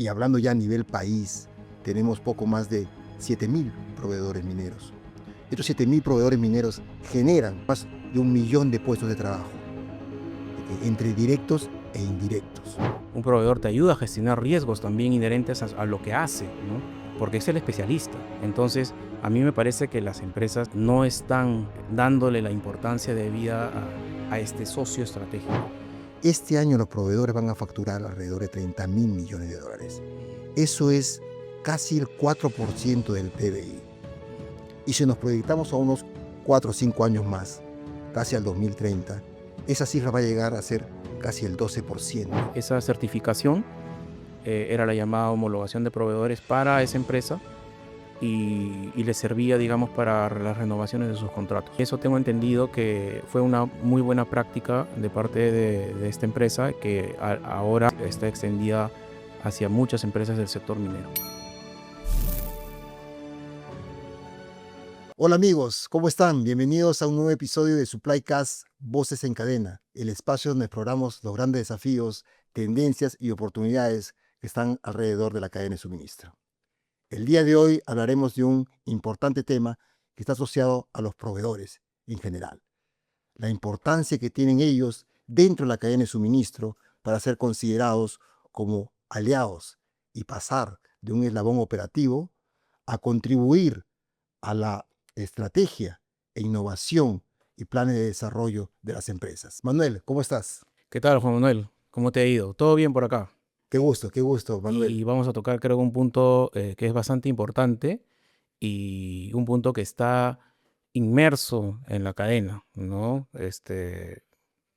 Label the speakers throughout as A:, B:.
A: Y hablando ya a nivel país, tenemos poco más de 7.000 proveedores mineros. Estos 7.000 proveedores mineros generan más de 1 millón de puestos de trabajo, entre directos e indirectos.
B: Un proveedor te ayuda a gestionar riesgos también inherentes a lo que hace, ¿no? Porque es el especialista. Entonces, a mí me parece que las empresas no están dándole la importancia debida a este socio estratégico.
A: Este año los proveedores van a facturar alrededor de 30.000 millones de dólares. Eso es casi el 4% del PBI. Y si nos proyectamos a unos 4 o 5 años más, casi al 2030, esa cifra va a llegar a ser casi el 12%.
B: Esa certificación era la llamada homologación de proveedores para esa empresa y les servía, digamos, para las renovaciones de sus contratos. Eso tengo entendido que fue una muy buena práctica de parte de esta empresa que ahora está extendida hacia muchas empresas del sector minero.
A: Hola amigos, ¿cómo están? Bienvenidos a un nuevo episodio de Supplycast Voces en Cadena, el espacio donde exploramos los grandes desafíos, tendencias y oportunidades que están alrededor de la cadena de suministro. El día de hoy hablaremos de un importante tema que está asociado a los proveedores en general. La importancia que tienen ellos dentro de la cadena de suministro para ser considerados como aliados y pasar de un eslabón operativo a contribuir a la estrategia e innovación y planes de desarrollo de las empresas. Manuel, ¿cómo estás?
B: ¿Qué tal, Juan Manuel? ¿Cómo te ha ido? ¿Todo bien por acá?
A: Qué gusto, Manuel.
B: Y vamos a tocar, creo, un punto que es bastante importante y un punto que está inmerso en la cadena, ¿no?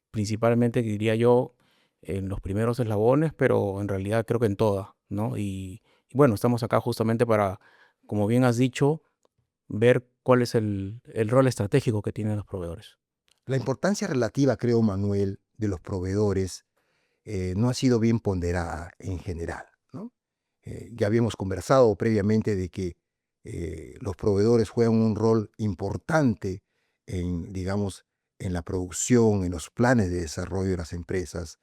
B: Principalmente, diría yo, en los primeros eslabones, pero en realidad creo que en todas, ¿no? Y bueno, estamos acá justamente para, como bien has dicho, ver cuál es el rol estratégico que tienen los proveedores.
A: La importancia relativa, creo, Manuel, de los proveedores no ha sido bien ponderada en general, ¿no? Ya habíamos conversado previamente de que los proveedores juegan un rol importante en, digamos, en la producción, en los planes de desarrollo de las empresas.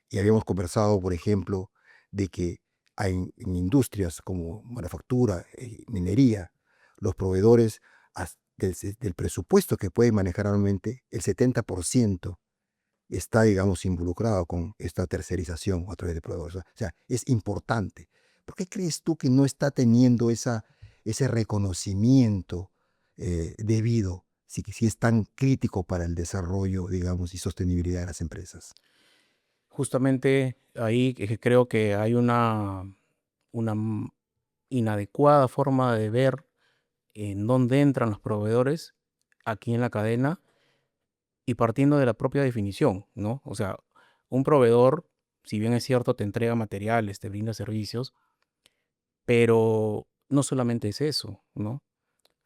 A: Y habíamos conversado, por ejemplo, de que en industrias como manufactura, minería, los proveedores del presupuesto que pueden manejar anualmente, el 70% está, digamos, involucrado con esta tercerización a través de proveedores. O sea, es importante. ¿Por qué crees tú que no está teniendo ese reconocimiento debido, si es tan crítico para el desarrollo, digamos, y sostenibilidad de las empresas?
B: Justamente ahí creo que hay una inadecuada forma de ver en dónde entran los proveedores aquí en la cadena y partiendo de la propia definición, ¿no? O sea, un proveedor, si bien es cierto, te entrega materiales, te brinda servicios, pero no solamente es eso, ¿no?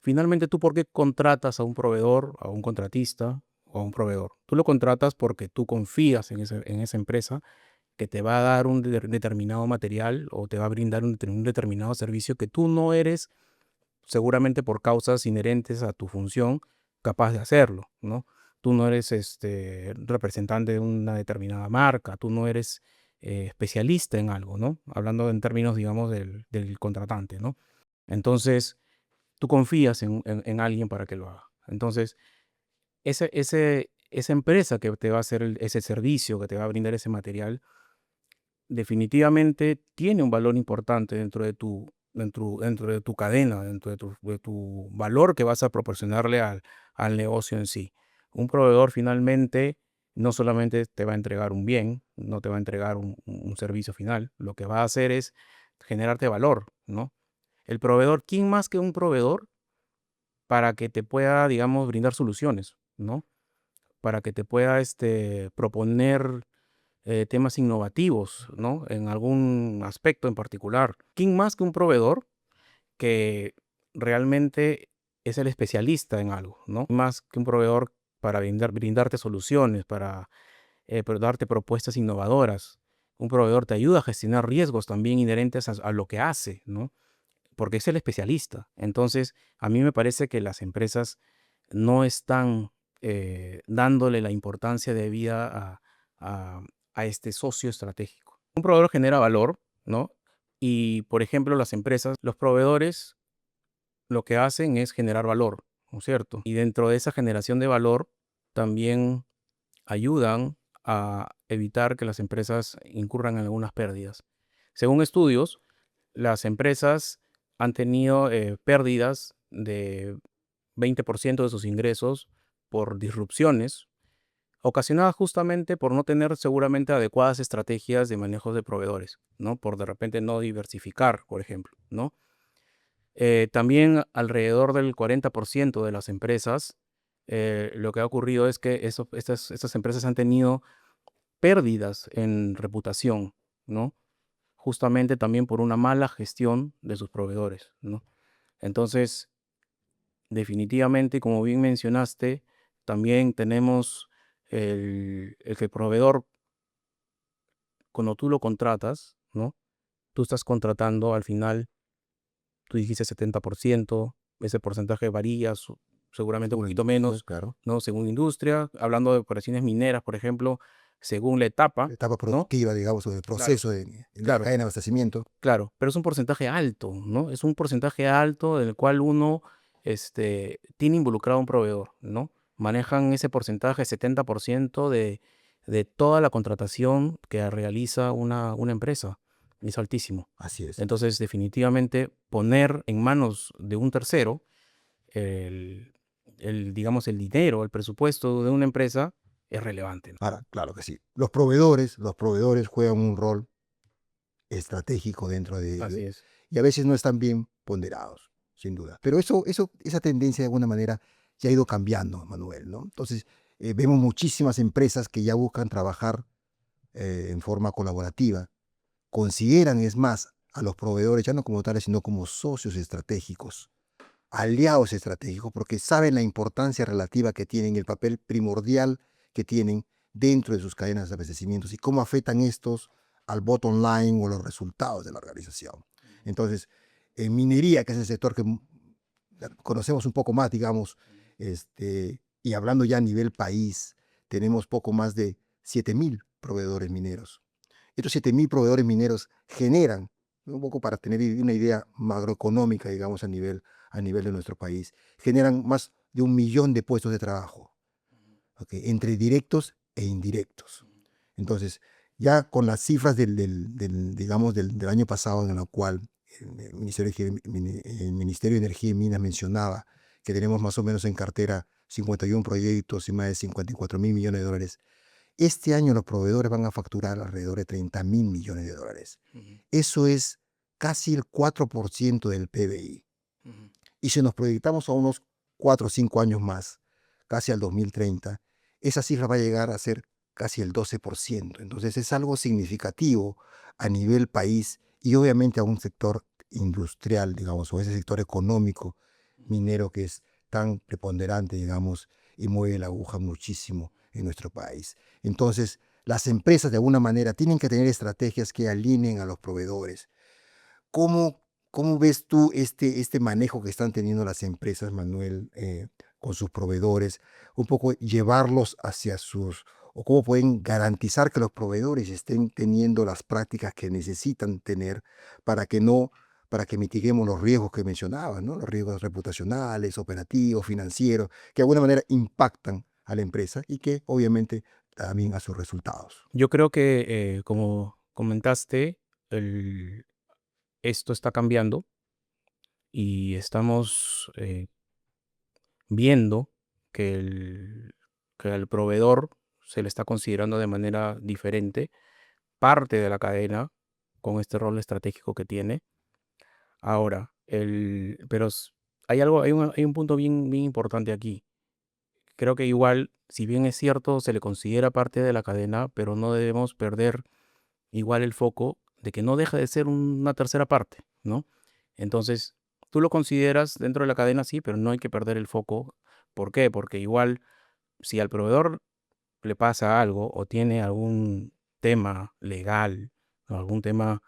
B: Finalmente, ¿tú por qué contratas a un proveedor, a un contratista o a un proveedor? Tú lo contratas porque tú confías en esa empresa que te va a dar un determinado material o te va a brindar un determinado servicio que tú no eres, seguramente por causas inherentes a tu función, capaz de hacerlo, ¿no? Tú no eres representante de una determinada marca, tú no eres especialista en algo, ¿no? Hablando en términos, digamos, del contratante, ¿no? Entonces, tú confías en alguien para que lo haga. Entonces, esa empresa que te va a hacer ese servicio, que te va a brindar ese material, definitivamente tiene un valor importante dentro de tu cadena, dentro de tu valor que vas a proporcionarle al negocio en sí. Un proveedor finalmente no solamente te va a entregar un bien, no te va a entregar un servicio final, lo que va a hacer es generarte valor, ¿no? El proveedor, ¿quién más que un proveedor para que te pueda, digamos, brindar soluciones, ¿no? Para que te pueda proponer temas innovativos, ¿no? En algún aspecto en particular. ¿Quién más que un proveedor que realmente es el especialista en algo, ¿no? Más que un proveedor para brindarte soluciones, para darte propuestas innovadoras. Un proveedor te ayuda a gestionar riesgos también inherentes a lo que hace, ¿no? Porque es el especialista. Entonces, a mí me parece que las empresas no están dándole la importancia debida a este socio estratégico. Un proveedor genera valor, ¿no? Y, por ejemplo, las empresas, los proveedores, lo que hacen es generar valor, ¿no es cierto? Y dentro de esa generación de valor también ayudan a evitar que las empresas incurran en algunas pérdidas. Según estudios, las empresas han tenido pérdidas de 20% de sus ingresos por disrupciones ocasionadas justamente por no tener seguramente adecuadas estrategias de manejo de proveedores, ¿no? Por de repente no diversificar, por ejemplo, ¿no? También alrededor del 40% de las empresas, lo que ha ocurrido es que estas empresas han tenido pérdidas en reputación, ¿no? Justamente también por una mala gestión de sus proveedores, ¿no? Entonces, definitivamente, como bien mencionaste, también tenemos el que el proveedor, cuando tú lo contratas, ¿no? Tú estás contratando al final, tú dijiste 70%, ese porcentaje varía, seguramente un
A: Según la
B: poquito
A: industria,
B: menos,
A: claro.
B: ¿no? Según industria, hablando de operaciones mineras, por ejemplo, según la etapa,
A: La etapa
B: ¿no?
A: productiva, digamos, o del
B: Claro,
A: proceso de la
B: claro,
A: cadena de abastecimiento.
B: claro, pero es un porcentaje alto, ¿no? Es un porcentaje alto del cual uno tiene involucrado a un proveedor, ¿no? Manejan ese porcentaje, 70% de toda la contratación que realiza una empresa. Es altísimo.
A: Así es.
B: Entonces, definitivamente, poner en manos de un tercero el, digamos, el dinero, el presupuesto de una empresa es relevante, ¿no?
A: Ahora, claro que sí. Los proveedores juegan un rol estratégico dentro
B: Así es.
A: y a veces no están bien ponderados, sin duda. Pero esa tendencia de alguna manera ya ha ido cambiando, Manuel, ¿no? Entonces, vemos muchísimas empresas que ya buscan trabajar en forma colaborativa, consideran, es más, a los proveedores ya no como tales, sino como socios estratégicos, aliados estratégicos, porque saben la importancia relativa que tienen, el papel primordial que tienen dentro de sus cadenas de abastecimientos y cómo afectan estos al bottom line o los resultados de la organización. Entonces, en minería, que es el sector que conocemos un poco más, digamos, y hablando ya a nivel país, tenemos poco más de 7.000 proveedores mineros. Estos 7.000 proveedores mineros generan, un poco para tener una idea macroeconómica, digamos, a nivel de nuestro país, generan más de 1 millón de puestos de trabajo, ¿okay? Entre directos e indirectos. Entonces, ya con las cifras digamos, del año pasado, en la cual el Ministerio de Energía y Minas mencionaba que tenemos más o menos en cartera 51 proyectos y más de 54.000 millones de dólares, este año los proveedores van a facturar alrededor de 30.000 millones de dólares. Eso es casi el 4% del PBI. Y si nos proyectamos a unos 4 o 5 años más, casi al 2030, esa cifra va a llegar a ser casi el 12%. Entonces es algo significativo a nivel país y obviamente a un sector industrial, digamos, o ese sector económico minero que es tan preponderante, digamos, y mueve la aguja muchísimo en nuestro país. Entonces, las empresas de alguna manera tienen que tener estrategias que alineen a los proveedores. ¿Cómo, cómo ves tú este manejo que están teniendo las empresas, Manuel, con sus proveedores? Un poco llevarlos hacia o cómo pueden garantizar que los proveedores estén teniendo las prácticas que necesitan tener para que no, para que mitiguemos los riesgos que mencionabas, ¿no? Los riesgos reputacionales, operativos, financieros, que de alguna manera impactan a la empresa y que obviamente también a sus resultados.
B: Yo creo que, como comentaste, el, esto está cambiando y estamos viendo que que al proveedor se le está considerando de manera diferente, parte de la cadena con este rol estratégico que tiene. Ahora, pero hay un punto bien importante aquí. Creo que igual, si bien es cierto, se le considera parte de la cadena, pero no debemos perder igual el foco de que no deja de ser una tercera parte, ¿no? Entonces, tú lo consideras dentro de la cadena, sí, pero no hay que perder el foco. ¿Por qué? Porque igual, si al proveedor le pasa algo o tiene algún tema legal o algún tema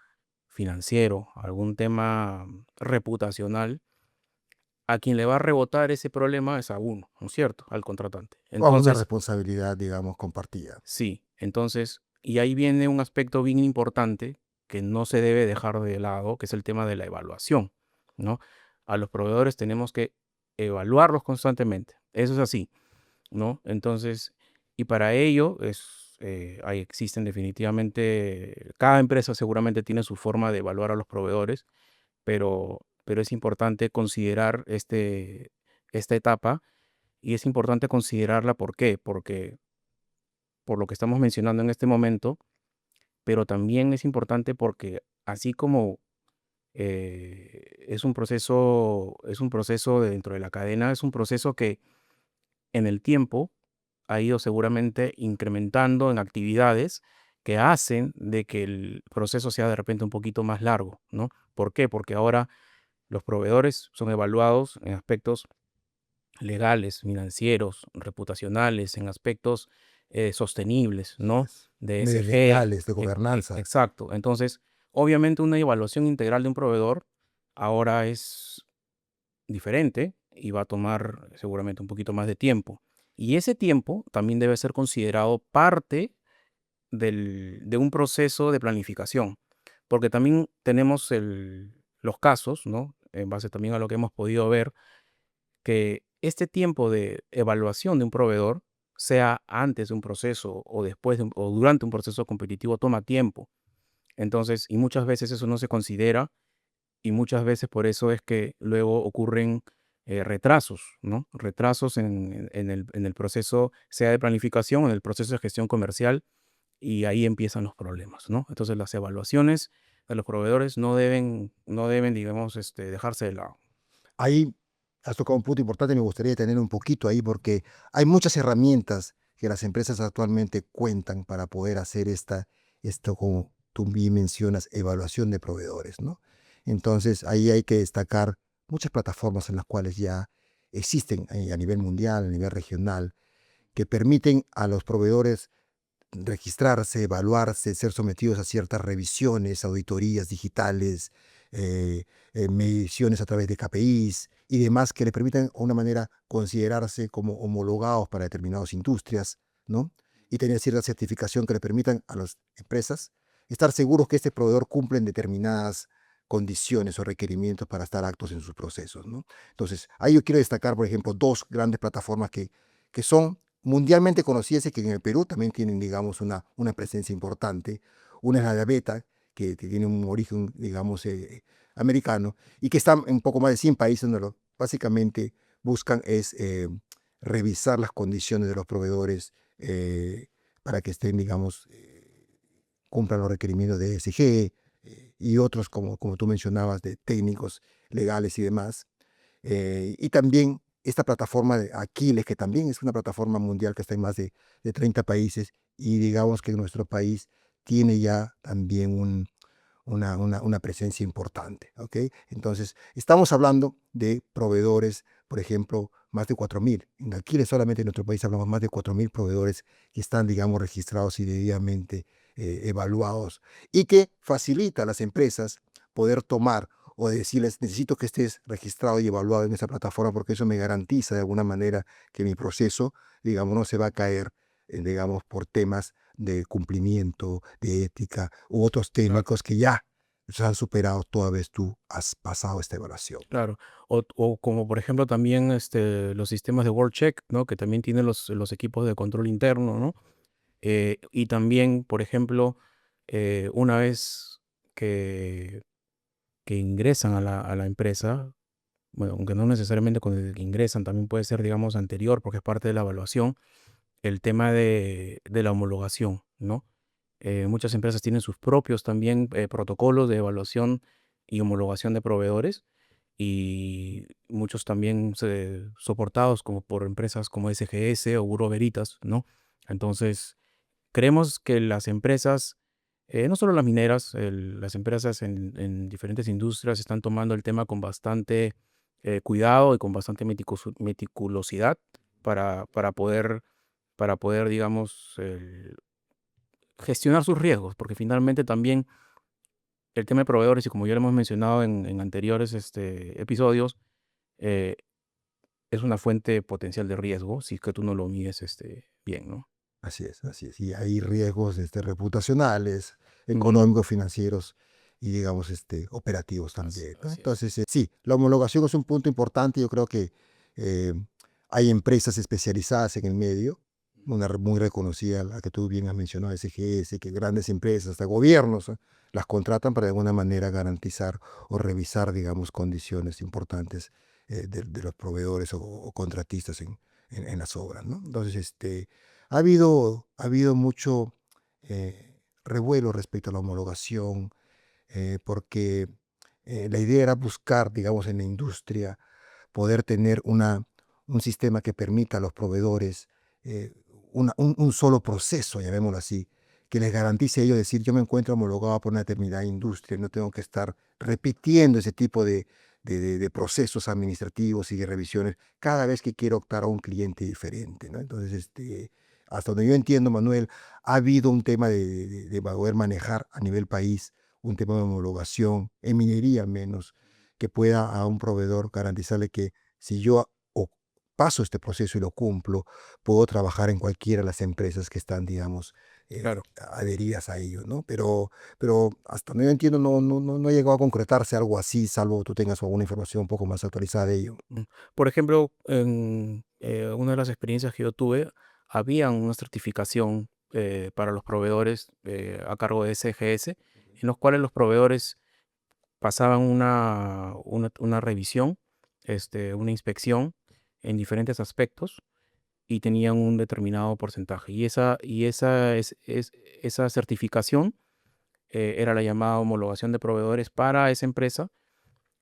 B: financiero, algún tema reputacional, a quien le va a rebotar ese problema es a uno, ¿no es cierto? Al contratante.
A: O una
B: Entonces,
A: responsabilidad, digamos, compartida.
B: sí, entonces, y ahí viene un aspecto bien importante que no se debe dejar de lado, que es el tema de la evaluación, ¿no? A los proveedores tenemos que evaluarlos constantemente. Eso es así, ¿no? Entonces, y para ello ahí existen definitivamente, cada empresa seguramente tiene su forma de evaluar a los proveedores, pero es importante considerar esta etapa y es importante considerarla. ¿Por qué? Porque por lo que estamos mencionando en este momento, pero también es importante porque así como es un proceso dentro de la cadena, es un proceso que en el tiempo ha ido seguramente incrementando en actividades que hacen de que el proceso sea de repente un poquito más largo, ¿no? ¿Por qué? Porque ahora los proveedores son evaluados en aspectos legales, financieros, reputacionales, en aspectos sostenibles,
A: Así
B: ¿no?
A: es.
B: De ESG.
A: Legales, de gobernanza.
B: Exacto. Entonces, obviamente una evaluación integral de un proveedor ahora es diferente y va a tomar seguramente un poquito más de tiempo. Y ese tiempo también debe ser considerado parte de un proceso de planificación, porque también tenemos los casos, ¿no? En base también a lo que hemos podido ver, que este tiempo de evaluación de un proveedor, sea antes de un proceso o después o durante un proceso competitivo, toma tiempo. Entonces, y muchas veces eso no se considera y muchas veces por eso es que luego ocurren retrasos, ¿no? Retrasos en el proceso, sea de planificación o en el proceso de gestión comercial, y ahí empiezan los problemas, ¿no? Entonces, las evaluaciones de los proveedores no deben, digamos, dejarse de lado.
A: Ahí has tocado un punto importante, me gustaría tener un poquito ahí, porque hay muchas herramientas que las empresas actualmente cuentan para poder hacer esto, como tú bien mencionas, evaluación de proveedores, ¿no? Entonces, ahí hay que destacar muchas plataformas en las cuales ya existen a nivel mundial, a nivel regional, que permiten a los proveedores registrarse, evaluarse, ser sometidos a ciertas revisiones, auditorías digitales, eh, mediciones a través de KPIs y demás que le permitan de una manera considerarse como homologados para determinadas industrias, ¿no? Y tener cierta certificación que le permitan a las empresas estar seguros que este proveedor cumple en determinadas condiciones o requerimientos para estar actos en sus procesos, ¿no? Entonces, ahí yo quiero destacar, por ejemplo, dos grandes plataformas que son mundialmente conocidas y que en el Perú también tienen, digamos, una presencia importante. Una es la de Aveta, que tiene un origen, digamos, americano, y que está en poco más de 100 países donde básicamente buscan es revisar las condiciones de los proveedores para que estén, digamos, cumplan los requerimientos de ESG y otros, como tú mencionabas, de técnicos legales y demás. Y también esta plataforma de Aquiles, que también es una plataforma mundial que está en más de 30 países y digamos que nuestro país tiene ya también una presencia importante, ¿ok? Entonces, estamos hablando de proveedores, por ejemplo, más de 4.000. En Aquiles solamente en nuestro país hablamos más de 4.000 proveedores que están, digamos, registrados y debidamente evaluados y que facilita a las empresas poder tomar o decirles, necesito que estés registrado y evaluado en esa plataforma porque eso me garantiza de alguna manera que mi proceso, digamos, no se va a caer, digamos, por temas de cumplimiento, de ética u otros
B: Claro.
A: técnicos que ya se han superado toda vez tú has pasado esta evaluación.
B: Claro, o como por ejemplo también los sistemas de WorldCheck, ¿no? Que también tienen los equipos de control interno, ¿no? Y también, por ejemplo, una vez que, que ingresan a la empresa, bueno, aunque no necesariamente cuando ingresan, también puede ser, digamos, anterior, porque es parte de la evaluación, el tema de la homologación, ¿no? Muchas empresas tienen sus propios también protocolos de evaluación y homologación de proveedores, y muchos también soportados como por empresas como SGS o Bureau Veritas, ¿no? Entonces, creemos que las empresas, no solo las mineras, las empresas en diferentes industrias están tomando el tema con bastante cuidado y con bastante meticulosidad para poder, digamos, gestionar sus riesgos, porque finalmente también el tema de proveedores, y como ya lo hemos mencionado en anteriores episodios, eh, es una fuente potencial de riesgo si es que tú no lo mides bien, ¿no?
A: Así es, así es. Y hay riesgos reputacionales, económicos, financieros y, digamos, operativos también, ¿no?
B: Así es.
A: Entonces, sí, la homologación es un punto importante. Yo creo que eh, hay empresas especializadas en el medio, una muy reconocida, la que tú bien has mencionado, SGS, que grandes empresas, hasta gobiernos, las contratan para de alguna manera garantizar o revisar, digamos, condiciones importantes de los proveedores o contratistas en las obras, ¿no? Entonces, ha habido mucho revuelo respecto a la homologación, porque la idea era buscar, digamos, en la industria, poder tener un sistema que permita a los proveedores un solo proceso, llamémoslo así, que les garantice a ellos decir, yo me encuentro homologado por una determinada industria, no tengo que estar repitiendo ese tipo de procesos administrativos y de revisiones cada vez que quiero optar a un cliente diferente, ¿no? Entonces, hasta donde yo entiendo, Manuel, ha habido un tema de poder manejar a nivel país un tema de homologación, en minería al menos, que pueda a un proveedor garantizarle que si yo paso este proceso y lo cumplo, puedo trabajar en cualquiera de las empresas que están, digamos,
B: Claro.
A: adheridas a ello, ¿no? Pero hasta donde yo entiendo, no ha llegado a concretarse algo así, salvo tú tengas alguna información un poco más actualizada de ello.
B: Mm. Por ejemplo, en una de las experiencias que yo tuve, había una certificación para los proveedores a cargo de SGS, en los cuales los proveedores pasaban una revisión, una inspección en diferentes aspectos y tenían un determinado porcentaje. Esa certificación era la llamada homologación de proveedores para esa empresa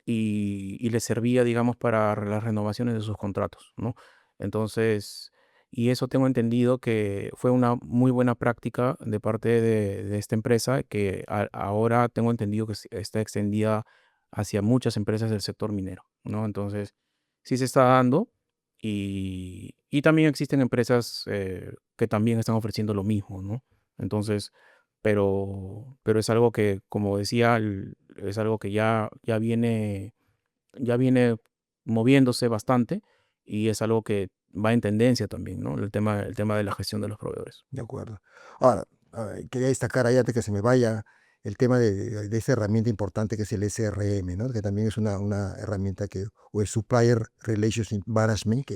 B: y les servía, digamos, para las renovaciones de sus contratos, ¿no? Entonces, y eso tengo entendido que fue una muy buena práctica de parte de esta empresa que ahora tengo entendido que está extendida hacia muchas empresas del sector minero, ¿no? Entonces, sí se está dando y también existen empresas que también están ofreciendo lo mismo, ¿no? Entonces, pero es algo que, como decía, es algo que ya viene moviéndose bastante y es algo que va en tendencia también, ¿no? El tema de la gestión de los proveedores.
A: De acuerdo. Ahora, quería destacar ahí antes que se me vaya el tema de esa herramienta importante que es el SRM, ¿no? Que también es una herramienta o el Supplier Relationship Management,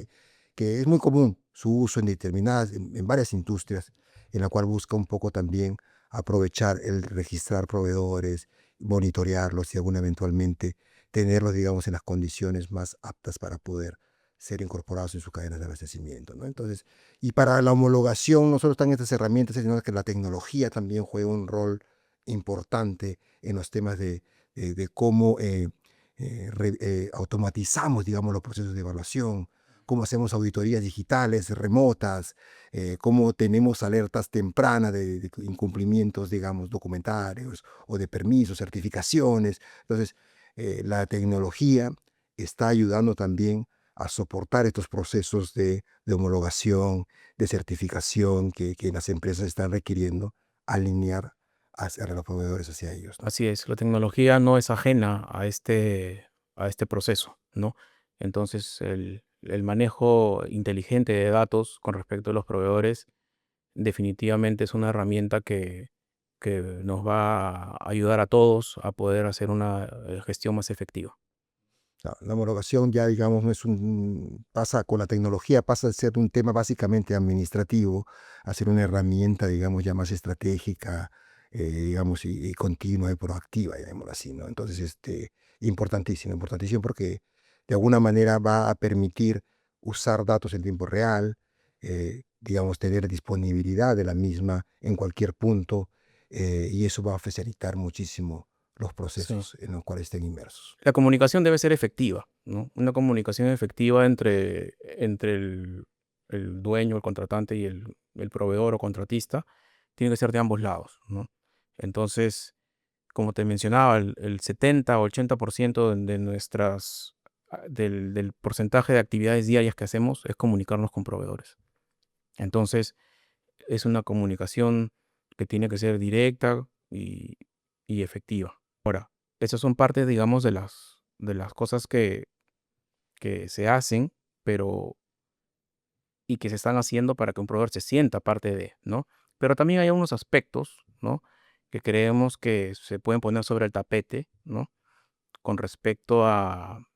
A: que es muy común su uso en determinadas, en varias industrias, en la cual busca un poco también aprovechar el registrar proveedores, monitorearlos y alguna eventualmente tenerlos, digamos, en las condiciones más aptas para poder ser incorporados en su cadena de abastecimiento, ¿no? Entonces, y para la homologación no solo están estas herramientas, sino que la tecnología también juega un rol importante en los temas de cómo automatizamos, digamos, los procesos de evaluación, cómo hacemos auditorías digitales, remotas, cómo tenemos alertas tempranas de incumplimientos, digamos, documentarios o de permisos, certificaciones. Entonces, la tecnología está ayudando también a soportar estos procesos de homologación, de certificación que las empresas están requiriendo, alinear hacia los proveedores hacia ellos, ¿no?
B: Así es, la tecnología no es ajena a este proceso, ¿no? Entonces, el manejo inteligente de datos con respecto a los proveedores definitivamente es una herramienta que nos va a ayudar a todos a poder hacer una gestión más efectiva.
A: La homologación ya, digamos, no es pasa con la tecnología, pasa a ser un tema básicamente administrativo, a ser una herramienta, digamos, ya más estratégica, digamos, y continua y proactiva, llamémoslo así, ¿no? Entonces, importantísimo, importantísimo porque de alguna manera va a permitir usar datos en tiempo real, digamos, tener disponibilidad de la misma en cualquier punto, y eso va a facilitar muchísimo los
B: Sí.
A: procesos en los cuales estén inmersos.
B: La comunicación debe ser efectiva, ¿no? Una comunicación efectiva entre el dueño, el contratante y el proveedor o contratista tiene que ser de ambos lados, ¿no? Entonces, como te mencionaba, el 70 o 80% del porcentaje de actividades diarias que hacemos es comunicarnos con proveedores. Entonces, es una comunicación que tiene que ser directa y efectiva. Ahora, esas son parte, digamos, de las cosas que se hacen, pero y que se están haciendo para que un proveedor se sienta parte de, ¿no? Pero también hay unos aspectos, ¿no? que creemos que se pueden poner sobre el tapete, ¿no? Con respecto a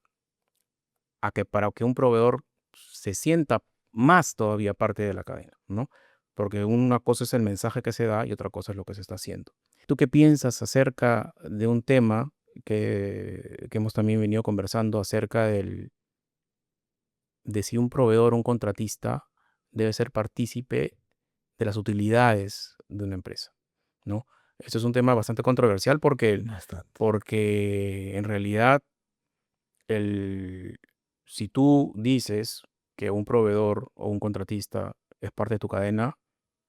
B: que para que un proveedor se sienta más todavía parte de la cadena, ¿no? Porque una cosa es el mensaje que se da y otra cosa es lo que se está haciendo. ¿Tú qué piensas acerca de un tema que hemos también venido conversando acerca de si un proveedor o un contratista debe ser partícipe de las utilidades de una empresa, ¿no? Esto es un tema bastante controversial
A: Bastante.
B: porque en realidad si tú dices que un proveedor o un contratista es parte de tu cadena,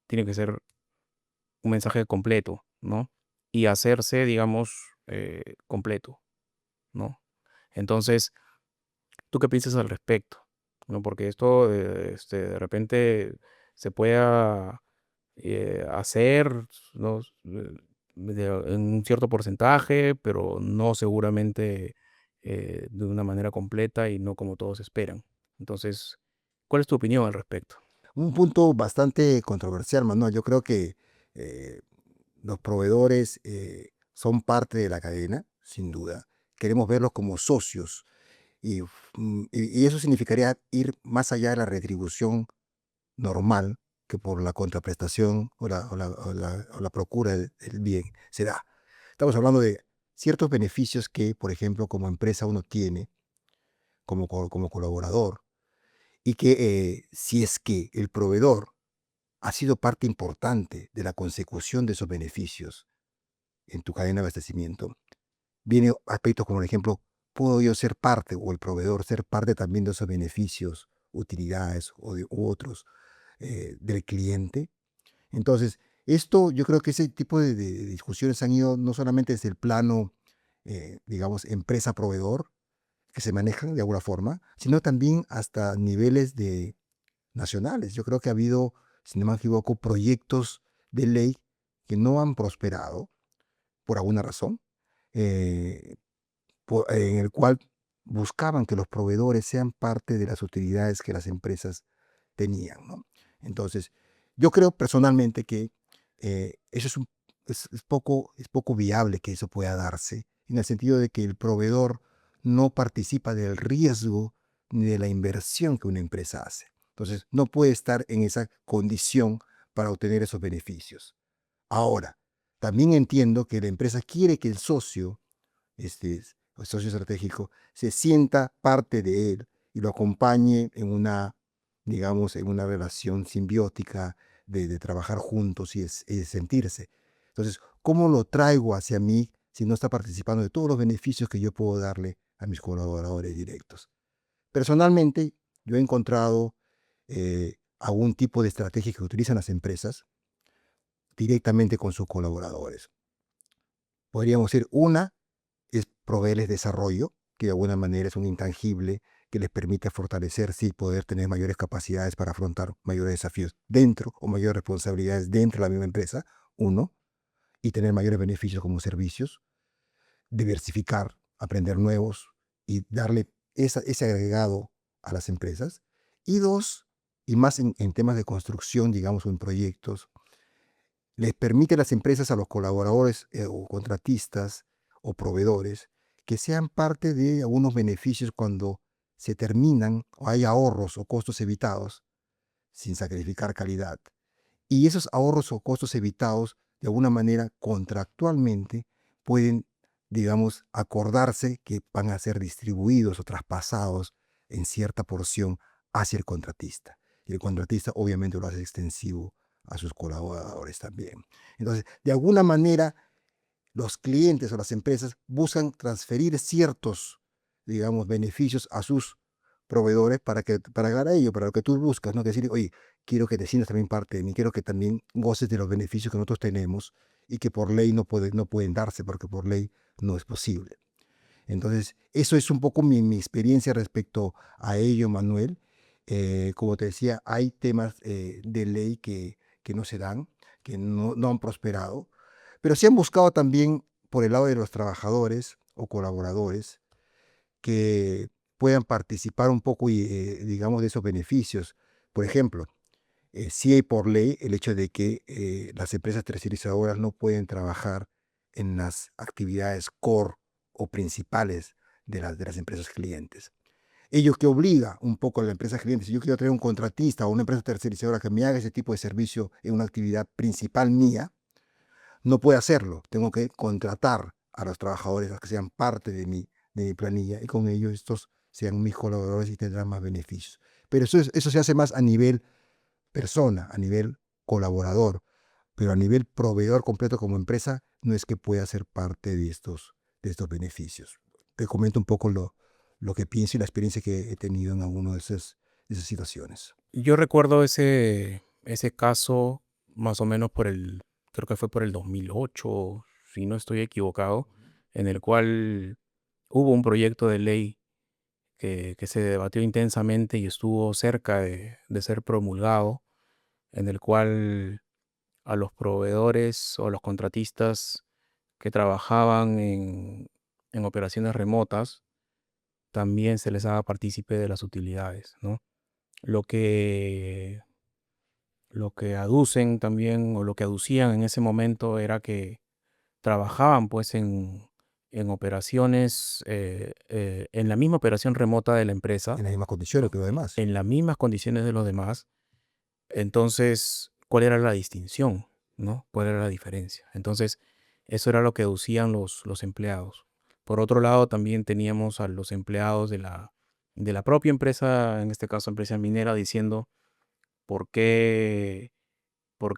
B: tiene que ser un mensaje completo, ¿no? Y hacerse, digamos, completo, ¿no? Entonces, ¿tú qué piensas al respecto? ¿No? Porque esto de repente se pueda hacer, ¿no? En un cierto porcentaje, pero no seguramente de una manera completa y no como todos esperan. Entonces, ¿cuál es tu opinión al respecto?
A: Un punto bastante controversial, Manuel. Yo creo que eh, los proveedores son parte de la cadena, sin duda. Queremos verlos como socios y eso significaría ir más allá de la retribución normal que por la contraprestación o la procura del bien se da. Estamos hablando de ciertos beneficios que, por ejemplo, como empresa uno tiene como colaborador y que si es que el proveedor ha sido parte importante de la consecución de esos beneficios en tu cadena de abastecimiento, viene aspectos como, por ejemplo, puedo yo ser parte o el proveedor ser parte también de esos beneficios, utilidades u otros del cliente. Entonces, esto yo creo que ese tipo de discusiones han ido no solamente desde el plano, digamos, empresa-proveedor, que se manejan de alguna forma, sino también hasta niveles nacionales. Yo creo que ha habido, si no me equivoco, proyectos de ley que no han prosperado por alguna razón, eh, en el cual buscaban que los proveedores sean parte de las utilidades que las empresas tenían, ¿no? Entonces, yo creo personalmente que eso es poco viable que eso pueda darse, en el sentido de que el proveedor no participa del riesgo ni de la inversión que una empresa hace. Entonces, no puede estar en esa condición para obtener esos beneficios. Ahora, también entiendo que la empresa quiere que el socio, este, el socio estratégico, se sienta parte de él y lo acompañe en una, digamos, en una relación simbiótica de trabajar juntos y de sentirse. Entonces, ¿cómo lo traigo hacia mí si no está participando de todos los beneficios que yo puedo darle a mis colaboradores directos? Personalmente, yo he encontrado algún tipo de estrategia que utilizan las empresas directamente con sus colaboradores. Podríamos decir, una es proveerles desarrollo, que de alguna manera es un intangible que les permite fortalecerse y poder tener mayores capacidades para afrontar mayores desafíos dentro o mayores responsabilidades dentro de la misma empresa, uno, y tener mayores beneficios como servicios, diversificar, aprender nuevos y darle ese agregado a las empresas. Y dos, y más en temas de construcción, digamos, o en proyectos, les permite a las empresas, a los colaboradores o contratistas o proveedores, que sean parte de algunos beneficios cuando se terminan o hay ahorros o costos evitados sin sacrificar calidad. Y esos ahorros o costos evitados, de alguna manera, contractualmente, pueden, digamos, acordarse que van a ser distribuidos o traspasados en cierta porción hacia el contratista. Y el contratista obviamente lo hace extensivo a sus colaboradores también. Entonces, de alguna manera, los clientes o las empresas buscan transferir ciertos, digamos, beneficios a sus proveedores para llegar a ello, para lo que tú buscas, ¿no? Que decir, oye, quiero que te sientas también parte de mí, quiero que también goces de los beneficios que nosotros tenemos y que por ley no pueden darse porque por ley no es posible. Entonces, eso es un poco mi experiencia respecto a ello, Manuel. Como te decía, hay temas de ley que no se dan, que no han prosperado, pero se han buscado también por el lado de los trabajadores o colaboradores que puedan participar un poco y, digamos, de esos beneficios. Por ejemplo, Sí hay por ley el hecho de que las empresas tercerizadoras no pueden trabajar en las actividades core o principales de las empresas clientes. Ello que obliga un poco a la empresa cliente, si yo quiero tener un contratista o una empresa tercerizadora que me haga ese tipo de servicio en una actividad principal mía, no puede hacerlo. Tengo que contratar a los trabajadores a que sean parte de mi planilla y con ello estos sean mis colaboradores y tendrán más beneficios. Pero eso se hace más a nivel persona, a nivel colaborador, pero a nivel proveedor completo como empresa no es que pueda ser parte de estos beneficios. Te comento un poco lo que pienso y la experiencia que he tenido en alguna de esas situaciones.
B: Yo recuerdo ese caso más o menos creo que fue por el 2008, si no estoy equivocado, en el cual hubo un proyecto de ley que se debatió intensamente y estuvo cerca de ser promulgado, en el cual a los proveedores o los contratistas que trabajaban en operaciones remotas también se les haga partícipe de las utilidades, ¿no? Lo que, lo que aducen también o lo que aducían en ese momento era que trabajaban pues en operaciones, en la misma operación remota de la empresa,
A: En las mismas condiciones
B: ¿no?
A: que lo demás.
B: En las mismas condiciones de los demás. Entonces, ¿cuál era la distinción? ¿No? ¿Cuál era la diferencia? Entonces, eso era lo que deducían los empleados. Por otro lado, también teníamos a los empleados de la propia empresa, en este caso empresa minera, diciendo por qué,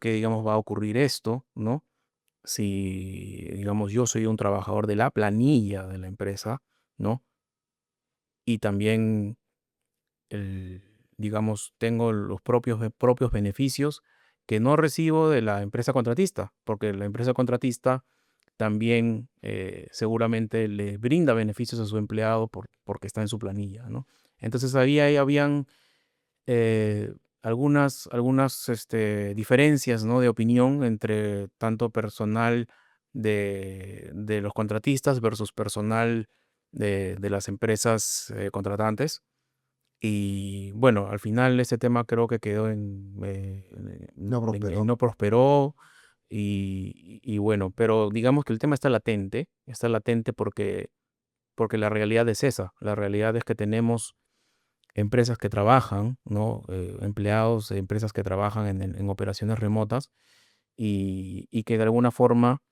B: digamos, va a ocurrir esto, ¿no? Si, digamos, yo soy un trabajador de la planilla de la empresa, ¿no? Y también digamos, tengo los propios beneficios que no recibo de la empresa contratista, porque la empresa contratista también seguramente le brinda beneficios a su empleado porque está en su planilla, ¿no? Entonces ahí habían algunas diferencias, ¿no? De opinión entre tanto personal de los contratistas versus personal de las empresas contratantes. Y bueno, al final ese tema creo que quedó
A: No prosperó.
B: no prosperó y bueno, pero digamos que el tema está latente porque la realidad es esa, la realidad es que tenemos empresas que trabajan, ¿no? Empleados de empresas que trabajan en operaciones remotas y que de alguna forma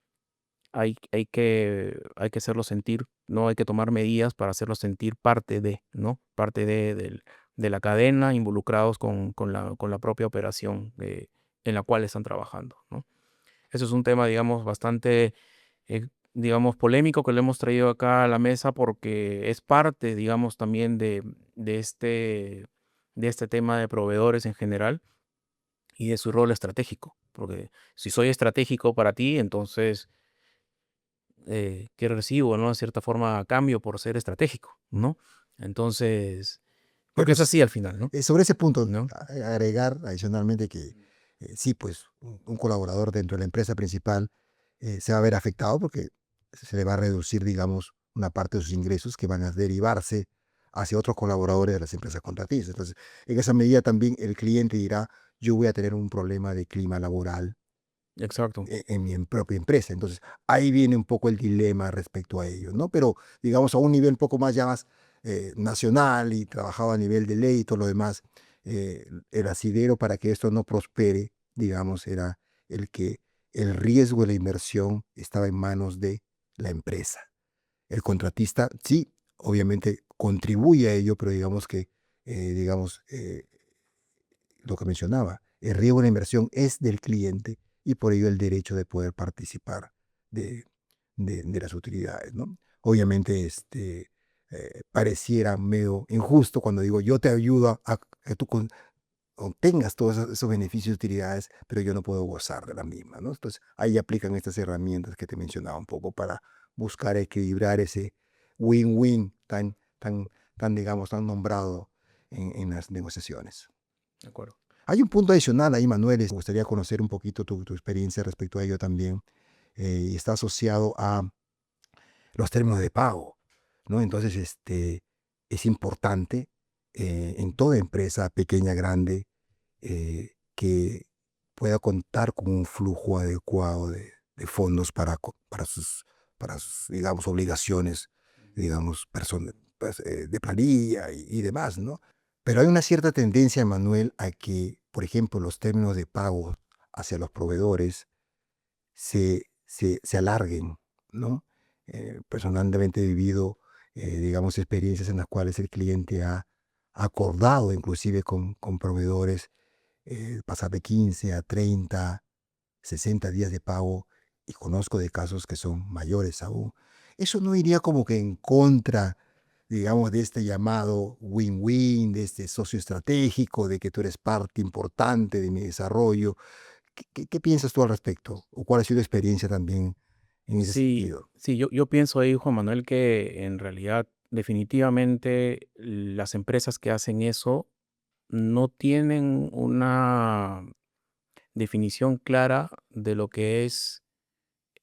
B: hay que hacerlo sentir, ¿no? Hay que tomar medidas para hacerlo sentir parte de, ¿no? Parte de la cadena, involucrados con la propia operación en la cual están trabajando, ¿no? Eso es un tema, digamos, bastante, digamos, polémico que lo hemos traído acá a la mesa porque es parte, digamos, también de este tema de proveedores en general y de su rol estratégico. Porque si soy estratégico para ti, entonces que recibo, ¿no? De cierta forma a cambio por ser estratégico, ¿no? Entonces, porque
A: Bueno,
B: es así al final, ¿no?
A: sobre ese punto,
B: ¿No?
A: agregar adicionalmente que sí, pues un colaborador dentro de la empresa principal se va a ver afectado porque se le va a reducir, digamos, una parte de sus ingresos que van a derivarse hacia otros colaboradores de las empresas contratistas. Entonces, en esa medida también el cliente dirá, yo voy a tener un problema de clima laboral
B: Exacto.
A: en mi propia empresa. Entonces, ahí viene un poco el dilema respecto a ello, ¿no? Pero, digamos, a un nivel un poco más ya más nacional y trabajado a nivel de ley y todo lo demás, el asidero para que esto no prospere, digamos, era el que el riesgo de la inversión estaba en manos de la empresa. El contratista, sí, obviamente contribuye a ello, pero digamos que, digamos, lo que mencionaba, el riesgo de la inversión es del cliente y por ello el derecho de poder participar de, de las utilidades, ¿no? Obviamente, pareciera medio injusto cuando digo yo te ayudo a que tú obtengas todos esos beneficios y utilidades, pero yo no puedo gozar de la misma, ¿no? Entonces, ahí aplican estas herramientas que te mencionaba un poco para buscar equilibrar ese win-win tan, digamos, tan nombrado en las negociaciones.
B: De acuerdo.
A: Hay un punto adicional ahí, Manuel, me gustaría conocer un poquito tu experiencia respecto a ello también, y está asociado a los términos de pago, ¿no? Entonces, es importante en toda empresa, pequeña, grande, que pueda contar con un flujo adecuado de fondos para sus, digamos, obligaciones, digamos, pues, de planilla y demás, ¿no? Pero hay una cierta tendencia, Manuel, a que, por ejemplo, los términos de pago hacia los proveedores se alarguen, ¿no? Personalmente he vivido, digamos, experiencias en las cuales el cliente ha acordado inclusive con proveedores pasar de 15 a 30, 60 días de pago, y conozco de casos que son mayores aún. Eso no iría como que en contra, digamos, de este llamado win-win, de este socio estratégico, de que tú eres parte importante de mi desarrollo. ¿Qué piensas tú al respecto? ¿O cuál ha sido tu experiencia también en ese
B: Sí,
A: sentido?
B: sí, yo pienso ahí, Juan Manuel, que en realidad definitivamente las empresas que hacen eso no tienen una definición clara de lo que es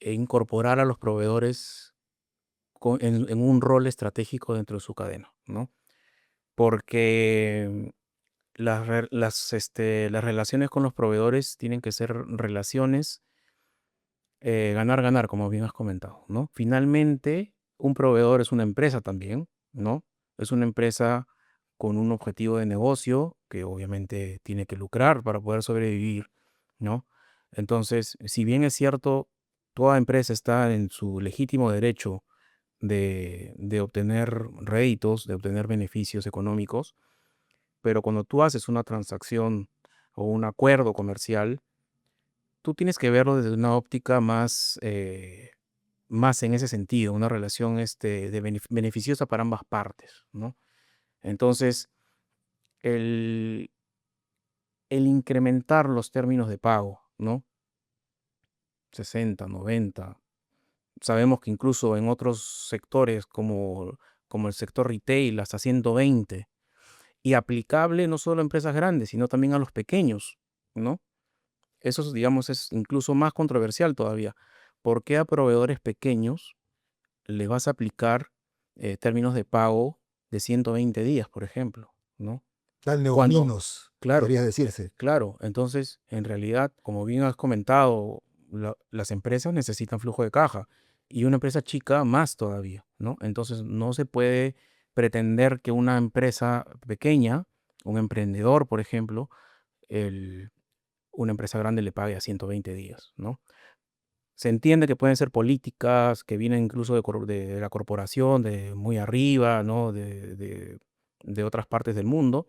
B: incorporar a los proveedores en un rol estratégico dentro de su cadena, ¿no? Porque las relaciones con los proveedores tienen que ser relaciones ganar, ganar, como bien has comentado, ¿no? Finalmente, un proveedor es una empresa también, ¿no? Es una empresa con un objetivo de negocio que obviamente tiene que lucrar para poder sobrevivir, ¿no? Entonces, si bien es cierto, toda empresa está en su legítimo derecho de obtener réditos, de obtener beneficios económicos, pero cuando tú haces una transacción o un acuerdo comercial, tú tienes que verlo desde una óptica más en ese sentido, una relación beneficiosa para ambas partes, ¿no? Entonces, el, el incrementar los términos de pago, ¿no? 60, 90. Sabemos que incluso en otros sectores como el sector retail, hasta 120. Y aplicable no solo a empresas grandes, sino también a los pequeños, ¿no? Eso, digamos, es incluso más controversial todavía. ¿Por qué a proveedores pequeños le vas a aplicar términos de pago de 120 días, por ejemplo, ¿no?
A: Tal
B: Cuando,
A: neominos,
B: claro,
A: podría decirse.
B: claro, entonces, en realidad, como bien has comentado, las empresas necesitan flujo de caja y una empresa chica más todavía, ¿no? Entonces, no se puede pretender que una empresa pequeña, un emprendedor, por ejemplo, el, una empresa grande le pague a 120 días, ¿no? Se entiende que pueden ser políticas que vienen incluso de la corporación, de muy arriba, ¿no? De otras partes del mundo,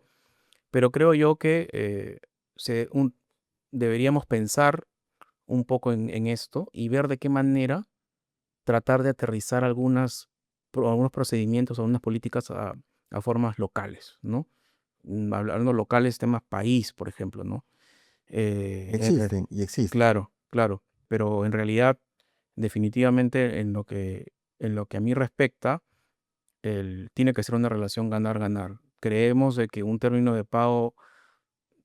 B: pero creo yo que deberíamos pensar un poco en esto y ver de qué manera tratar de aterrizar algunos procedimientos, algunas políticas a formas locales, ¿no? Hablando locales, temas país, por ejemplo, ¿no?
A: Existen y existen.
B: Claro, claro, pero en realidad, definitivamente, en lo que a mí respecta, tiene que ser una relación ganar-ganar. Creemos de que un término de pago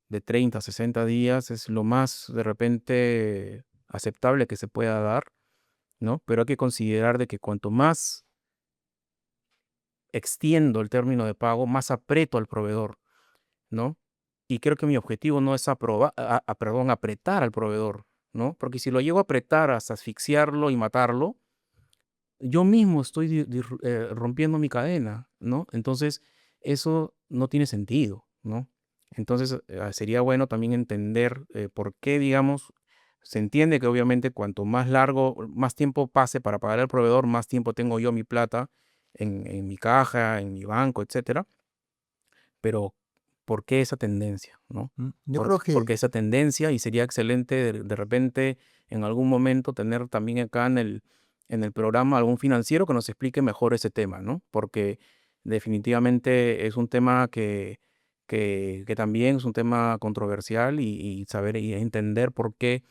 B: de 30, 60 días es lo más de repente aceptable que se pueda dar, ¿no? Pero hay que considerar de que cuanto más extiendo el término de pago, más aprieto al proveedor, ¿no? Y creo que mi objetivo no es perdón, apretar al proveedor, ¿no? Porque si lo llego a apretar hasta asfixiarlo y matarlo, yo mismo estoy rompiendo mi cadena, ¿no? Entonces, eso no tiene sentido, ¿no? Entonces, sería bueno también entender por qué, digamos, se entiende que obviamente cuanto más largo, más tiempo pase para pagar al proveedor, más tiempo tengo yo mi plata en mi caja, en mi banco, etcétera. Pero, ¿por qué esa tendencia, no?
A: Yo creo
B: Porque
A: que
B: esa tendencia, y sería excelente de repente en algún momento tener también acá en el programa algún financiero que nos explique mejor ese tema, ¿no? Porque definitivamente es un tema que también es un tema controversial y saber y entender por qué,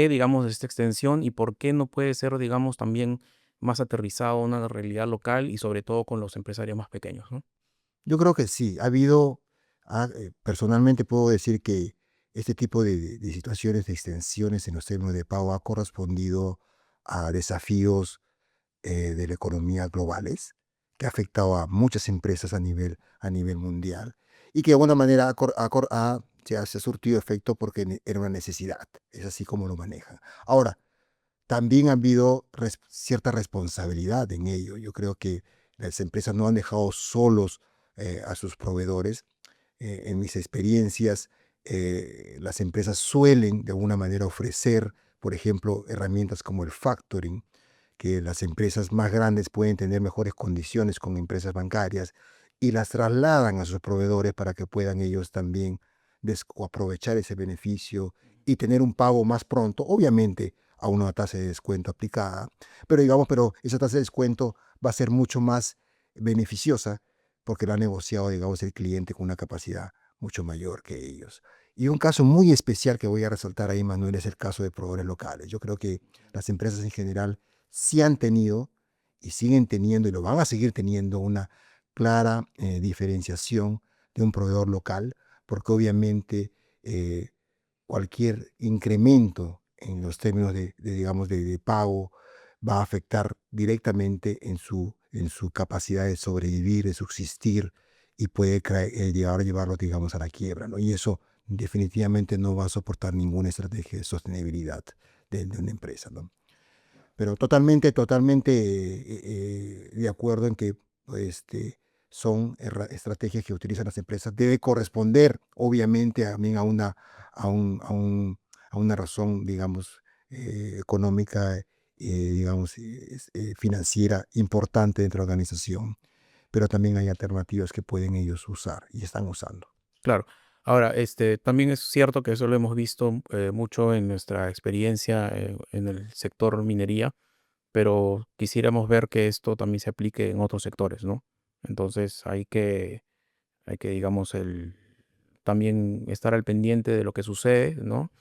B: digamos, esta extensión y por qué no puede ser, digamos, también más aterrizado a una realidad local y sobre todo con los empresarios más pequeños, ¿no?
A: Yo creo que sí, ha habido, personalmente puedo decir que este tipo de situaciones, de extensiones en los términos de pago ha correspondido a desafíos de la economía globales, que ha afectado a muchas empresas a nivel mundial y que de alguna manera ha se ha surtido efecto porque era una necesidad. Es así como lo manejan. Ahora, también ha habido cierta responsabilidad en ello. Yo creo que las empresas no han dejado solos a sus proveedores. En mis experiencias, las empresas suelen de alguna manera ofrecer, por ejemplo, herramientas como el factoring, que las empresas más grandes pueden tener mejores condiciones con empresas bancarias y las trasladan a sus proveedores para que puedan ellos también aprovechar ese beneficio y tener un pago más pronto, obviamente a una tasa de descuento aplicada, pero esa tasa de descuento va a ser mucho más beneficiosa porque lo ha negociado, digamos, el cliente con una capacidad mucho mayor que ellos. Y un caso muy especial que voy a resaltar ahí, Manuel, es el caso de proveedores locales. Yo creo que las empresas en general sí han tenido y siguen teniendo y lo van a seguir teniendo una clara diferenciación de un proveedor local, porque obviamente cualquier incremento en los términos digamos, de pago va a afectar directamente en su capacidad de sobrevivir, de subsistir y puede llevarlo, digamos, a la quiebra, ¿no? Y eso definitivamente no va a soportar ninguna estrategia de sostenibilidad de una empresa, ¿no? Pero totalmente de acuerdo en que este, son estrategias que utilizan las empresas. Debe corresponder, obviamente, también a, un, a, un, a una razón, digamos, económica, digamos, financiera importante dentro de la organización. Pero también hay alternativas que pueden ellos usar y están usando.
B: Claro. Ahora, también es cierto que eso lo hemos visto mucho en nuestra experiencia en el sector minería, pero quisiéramos ver que esto también se aplique en otros sectores, ¿no? Entonces hay que, digamos, también estar al pendiente de lo que sucede, ¿no?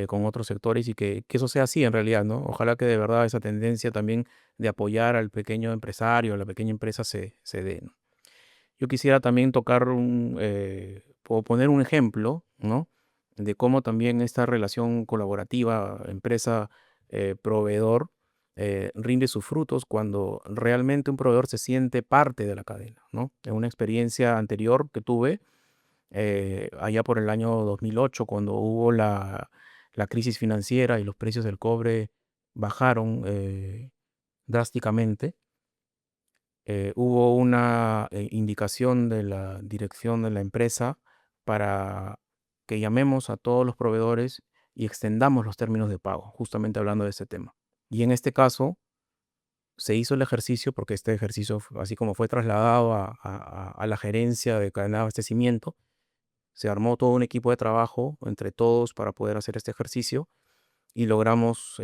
B: Con otros sectores y que eso sea así en realidad, ¿no? Ojalá que de verdad esa tendencia también de apoyar al pequeño empresario, a la pequeña empresa se dé, ¿no? Yo quisiera también tocar o poner un ejemplo, ¿no? De cómo también esta relación colaborativa, empresa-proveedor, rinde sus frutos cuando realmente un proveedor se siente parte de la cadena, ¿no? En una experiencia anterior que tuve, allá por el año 2008, cuando hubo la crisis financiera y los precios del cobre bajaron drásticamente, hubo una indicación de la dirección de la empresa para que llamemos a todos los proveedores y extendamos los términos de pago, justamente hablando de este tema. Y en este caso se hizo el ejercicio, porque este ejercicio, así como fue trasladado a la gerencia de cadena de abastecimiento, se armó todo un equipo de trabajo entre todos para poder hacer este ejercicio y logramos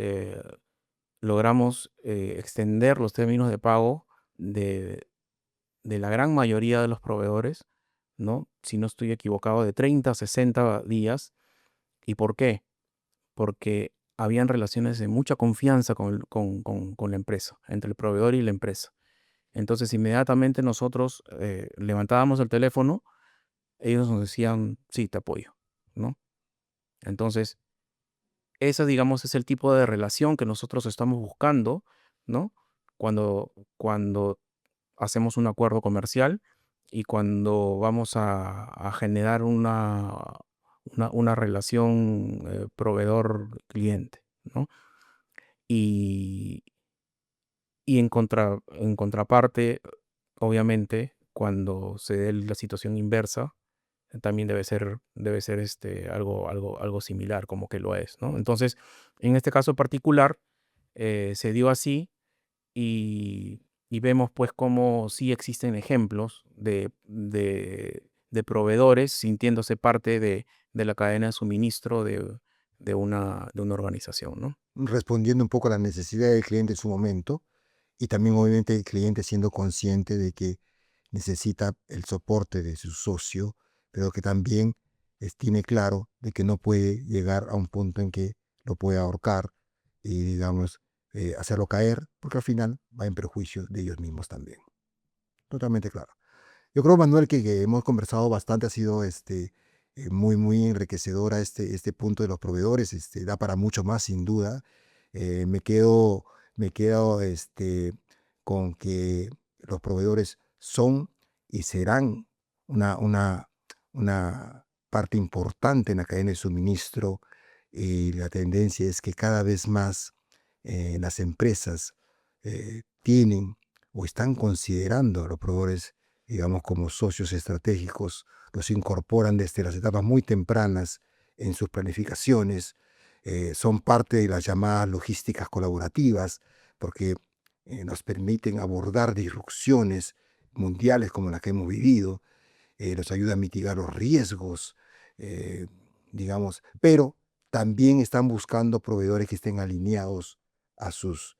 B: extender los términos de pago de de la gran mayoría de los proveedores, ¿no? Si no estoy equivocado, de 30 a 60 días. ¿Y por qué? Porque habían relaciones de mucha confianza con la empresa, entre el proveedor y la empresa. Entonces, inmediatamente nosotros levantábamos el teléfono, ellos nos decían, sí, te apoyo, ¿no? Entonces, ese, digamos, es el tipo de relación que nosotros estamos buscando, ¿no? Cuando hacemos un acuerdo comercial y cuando vamos a generar una relación proveedor-cliente, ¿no? Y, y en contraparte, obviamente, cuando se dé la situación inversa, también debe ser algo similar, como que lo es, ¿no? Entonces, en este caso particular, se dio así y vemos pues cómo sí existen ejemplos de proveedores sintiéndose parte de la cadena de suministro de una organización, ¿no?
A: Respondiendo un poco a la necesidad del cliente en su momento y también obviamente el cliente siendo consciente de que necesita el soporte de su socio, pero que también tiene claro de que no puede llegar a un punto en que lo puede ahorcar y digamos hacerlo caer, porque al final va en perjuicio de ellos mismos también. Totalmente claro. Yo creo, Manuel, que hemos conversado bastante, ha sido muy enriquecedora este punto de los proveedores, da para mucho más sin duda. Eh, me quedo, me quedo con que los proveedores son y serán una parte importante en la cadena de suministro, y la tendencia es que cada vez más las empresas tienen o están considerando a los proveedores, digamos, como socios estratégicos, los incorporan desde las etapas muy tempranas en sus planificaciones, son parte de las llamadas logísticas colaborativas, porque nos permiten abordar disrupciones mundiales como las que hemos vivido, nos ayuda a mitigar los riesgos, eh, digamos, pero también están buscando proveedores que estén alineados a sus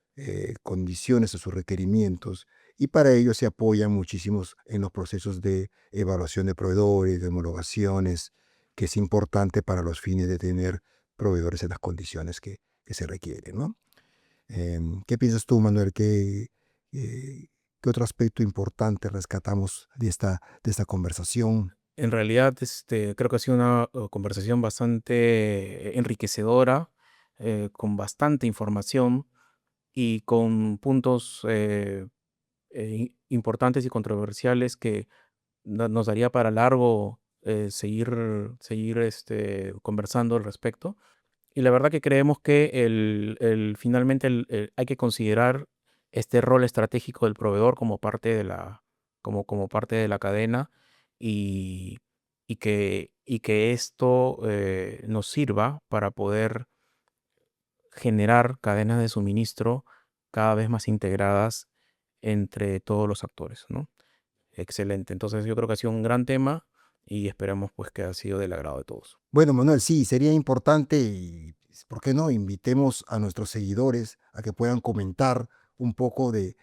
A: condiciones, a sus requerimientos, y para ello se apoyan muchísimos en los procesos de evaluación de proveedores, de homologaciones, que es importante para los fines de tener proveedores en las condiciones que se requieren, ¿no? ¿Qué piensas tú, Manuel? ¿Qué otro aspecto importante rescatamos de esta conversación?
B: En realidad, creo que ha sido una conversación bastante enriquecedora, con bastante información y con puntos importantes y controversiales que nos daría para largo seguir conversando al respecto. Y la verdad que creemos que finalmente hay que considerar este rol estratégico del proveedor como parte de como parte de la cadena, y, y que esto nos sirva para poder generar cadenas de suministro cada vez más integradas entre todos los actores, ¿no? Excelente. Entonces yo creo que ha sido un gran tema y esperamos pues que ha sido del agrado de todos.
A: Bueno, Manuel, sí, sería importante y, ¿por qué no? Invitemos a nuestros seguidores a que puedan comentar un poco de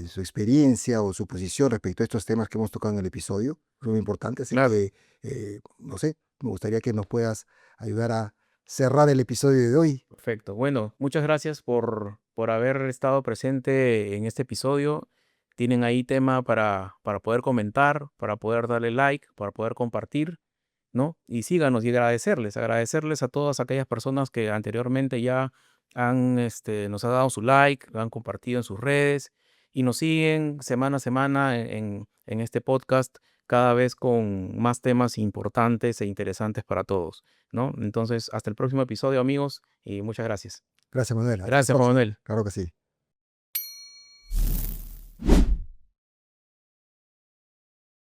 A: su experiencia o su posición respecto a estos temas que hemos tocado en el episodio. Es muy importante, así
B: Claro.
A: que, no sé, me gustaría que nos puedas ayudar a cerrar el episodio de hoy.
B: Perfecto. Bueno, muchas gracias por haber estado presente en este episodio. Tienen ahí tema para poder comentar, para poder darle like, para poder compartir, ¿no? Y síganos y agradecerles a todas aquellas personas que anteriormente ya nos han dado su like, lo han compartido en sus redes y nos siguen semana a semana en este podcast, cada vez con más temas importantes e interesantes para todos, ¿no? Entonces, hasta el próximo episodio, amigos, y muchas gracias.
A: Gracias, Manuel. Hasta la
B: Gracias, Juan
A: próxima.
B: Manuel.
A: Claro que sí.